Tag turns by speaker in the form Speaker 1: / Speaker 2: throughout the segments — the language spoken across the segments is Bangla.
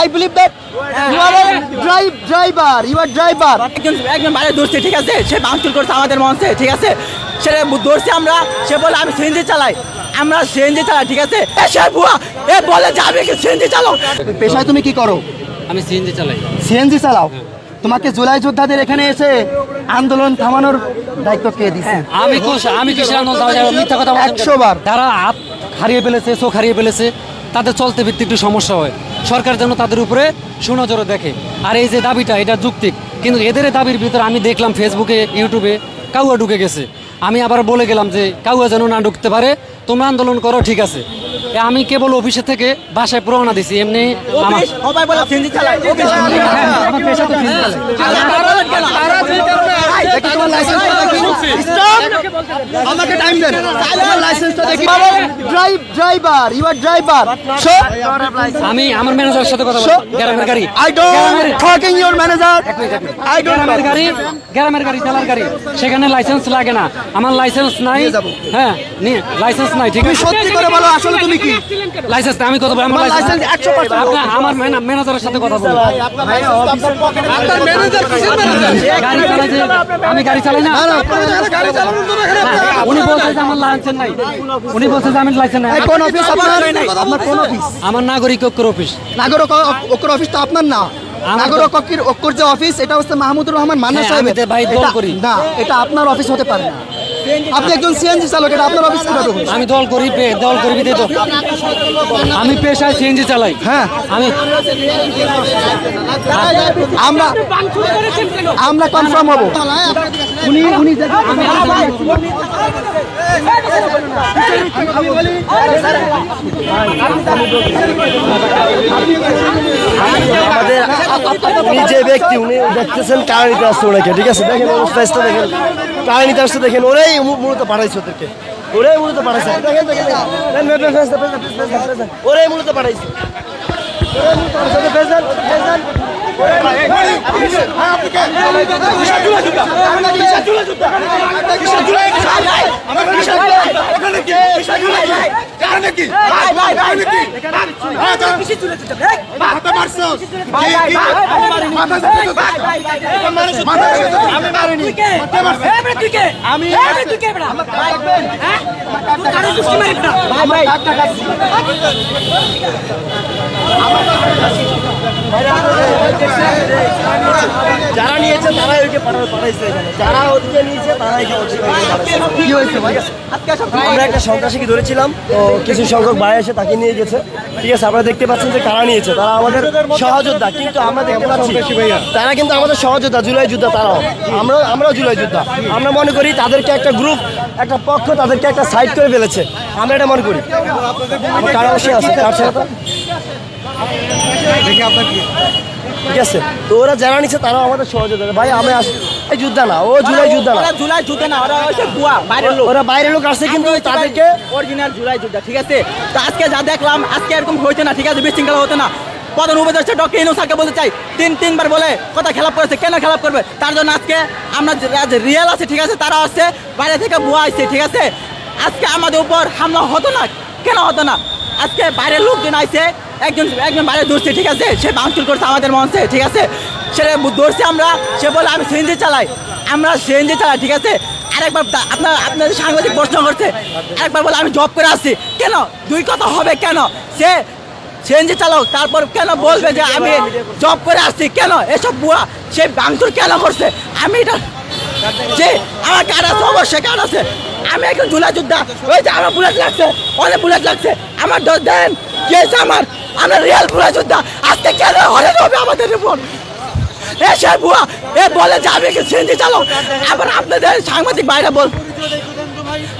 Speaker 1: I believe that you are a driver. You are driver.
Speaker 2: একজন বাইরে দৌড়ছে, ঠিক আছে, সে ভাঙচুর করছে আমাদের মঞ্চে, ঠিক আছে, সে দৌড়ছে আমরা, সে বলে আমি সিএনজি চালাই, আমরা সিএনজি চালাই, ঠিক আছে, সে ভুয়া, এ বলে যে আমি সিএনজি চালাও।
Speaker 1: পেশায় তুমি কি করো?
Speaker 3: আমি সিএনজি চালাই।
Speaker 1: সিএনজি চালাও? তোমাকে জুলাই যোদ্ধাদের এখানে এসে আন্দোলন থামানোর দায়িত্ব কে দিয়েছে?
Speaker 3: আমি কিসের আন্দোলন? মিথ্যা কথা বলছেন।
Speaker 1: 100 বার।
Speaker 3: যারা হাত হারিয়ে ফেলেছে, চোখ হারিয়ে ফেলেছে, তাদের চলতে ফিরতে একটু সমস্যা হয়। সরকার যেন তাদের উপরে সুনজরে দেখে। আর এই যে দাবিটা, এটা যৌক্তিক, কিন্তু এদের দাবির ভিতরে আমি দেখলাম ফেসবুকে, ইউটিউবে কাউয়া ঢুকে গেছে। আমি আবার বলে গেলাম যে কাউয়া যেন না ঢুকতে পারে, তোমরা আন্দোলন করো, ঠিক আছে। আমি কেবল অফিসে থেকে বাসায় রওনা দিছি। এমনি আমি আমার ম্যানেজারের সাথে কথা বলছি। গ্রামের গাড়ি, গ্রামের গাড়ি, চালার গাড়ি, সেখানে লাইসেন্স লাগে না। আমার লাইসেন্স নাই। হ্যাঁ, লাইসেন্স নাই, ঠিক আছে।
Speaker 1: সত্যি করে বলো, আসলে তুমি কি
Speaker 3: লাইসেন্স? আমি কথা বলি, আমার লাইসেন্স 100%। আমার ম্যানেজারের সাথে কথা বলবো। গাড়ি চালাই যে আমি গাড়ি চালাই না। উনি বলছে যে আমার লাইসেন্স নাই। উনি বলছে যে আমি লাইসেন্স নাই।
Speaker 1: কোন অফিস আপনার? আপনার কোন অফিস?
Speaker 3: আমার নাগরিক ঐক্যর অফিস।
Speaker 1: নাগরিক ঐক্যর অফিস তো আপনার না। নাগরিক ঐক্যর যে অফিস, এটা হচ্ছে মাহমুদুর রহমান মান্না সাহেবের।
Speaker 3: ভাই দল করি
Speaker 1: না, এটা আপনার অফিস হতে পারে না। আপনি একজন সিএনজি চালক, এটা আপনার অফিস কিভাবে হবে?
Speaker 3: আমি দল করি, আমি পেশায় সিএনজি চালাই।
Speaker 1: হ্যাঁ, আমরা কনফার্ম হব। উনি
Speaker 4: উনি যে ব্যক্তি, উনি দেখতেছেন কারা নিতে আসছে ওনাকে, ঠিক আছে। দেখেন ফেসটা, দেখেন কারা নিতে আসছে, দেখেন ওরাই মূলত পাঠাইছে ওদেরকে, ওরাই মূলত পাঠাইছে। দেখেন ওরাই মূলত পাঠাইছে। যারা নিয়েছে তারাই ওইকে পাঠাইছে, যারা ওদিকে নিয়েছে তারাই কি হয়েছে ভাই? আমরা একটা সন্ত্রাসীকে ধরেছিলাম, তো কিছু সংখ্যক ভাই এসে তাকে নিয়ে গেছে, ঠিক আছে। আপনারা দেখতে পাচ্ছেন যে কারা নিয়েছে, তারা আমাদের সহযোদ্ধা, কিন্তু আমরা দেখতে পাচ্ছি তারা কিন্তু আমাদের সহযোদ্ধা, জুলাই যোদ্ধা। তারাও, আমরাও জুলাই যোদ্ধা। আমরা মনে করি তাদেরকে একটা গ্রুপ, একটা পক্ষ তাদেরকে একটা সাইড করে ফেলেছে, আমরা এটা মনে করি। কারা অবশ্যই আছে, কার ছাড়া ঠিক আছে। তো ওরা যারা নিচ্ছে তারাও আমাদের সহযোগিতা। ভাই আমি যোদ্ধা না, ও জুলাই যোদ্ধা না,
Speaker 2: জুলাই যোদ্ধা না, ওরা হচ্ছে ভুয়া, বাইরের লোক।
Speaker 4: ওরা বাইরের লোক আসছে, কিন্তু তাদেরকে
Speaker 2: অরিজিনাল জুলাই যোদ্ধা, ঠিক আছে। তো আজকে যা দেখলাম, আজকে এরকম হইতো না, ঠিক আছে, বিশৃঙ্খলা হতো না। প্রধান উপদেষ্টা ডক্টর ইউনূস স্যারকে বলতে চাই, তিনবার বলে কথা খেলাপ করেছে। কেন খেলাপ করবে? তার জন্য আজকে আমরা রিয়েল আছে, ঠিক আছে, তারা আসছে বাইরে থেকে ভুয়া আসছে, ঠিক আছে। আজকে আমাদের উপর হামলা হতো না, কেন হতো না? আজকে বাইরের লোকজন আইছে, একজন বাইরে দৌড়ছে, ঠিক আছে, সে ভাঙচুর করছে আমাদের মঞ্চে, ঠিক আছে, সে দৌড়ছে আমরা, সে বলে আমি সিএনজি চালাই, আমরা সিএনজি চালাই, ঠিক আছে। আরেকবার আপনাদের সাংবাদিক প্রশ্ন করছে, আরেকবার বলে আমি জব করে আসছি, কেন? দুই কথা হবে কেন? সে সিএনজি চালক, তারপর কেন বলবে যে আমি জব করে আসছি? কেন? এসব বুয়া, সে ভাঙচুর কেন করছে? আমি এটা যে আমার কার্ড আছে, অবশ্যই কার্ড আছে, আমি একজন জুলাই যোদ্ধা। ওই যে আমার বুলেট লাগছে, অনেক বুলেট লাগছে, আমার দোষ দেন, কি হয়েছে আমার? আমরা রিয়েল বুয়া যোদ্ধা। আজকে কেন হলে হবে আমাদের রিপোর্ট? এ সে বুয়া, এ বলে যে আমি সিএনজি চালক। আবার আপনাদের সাংবাদিক ভাইরা বল,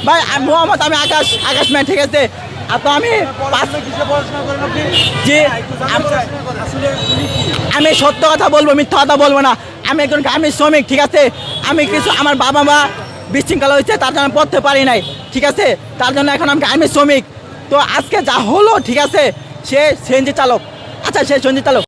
Speaker 2: ভাই মোহাম্মদ, আমি আকাশ ম্যান, ঠিক আছে। তো আমি জি, আমি সত্য কথা বলবো, মিথ্যা কথা বলবো না। আমি একজন গ্রামের শ্রমিক, ঠিক আছে। আমি কিছু, আমার বাবা মা বিশৃঙ্খলা হয়েছে, তার জন্য পড়তে পারি নাই, ঠিক আছে, তার জন্য এখন আমি গ্রামের শ্রমিক। তো আজকে যা হলো, ঠিক আছে, সে সিএনজি চালক, আচ্ছা, সে সিএনজি চালক।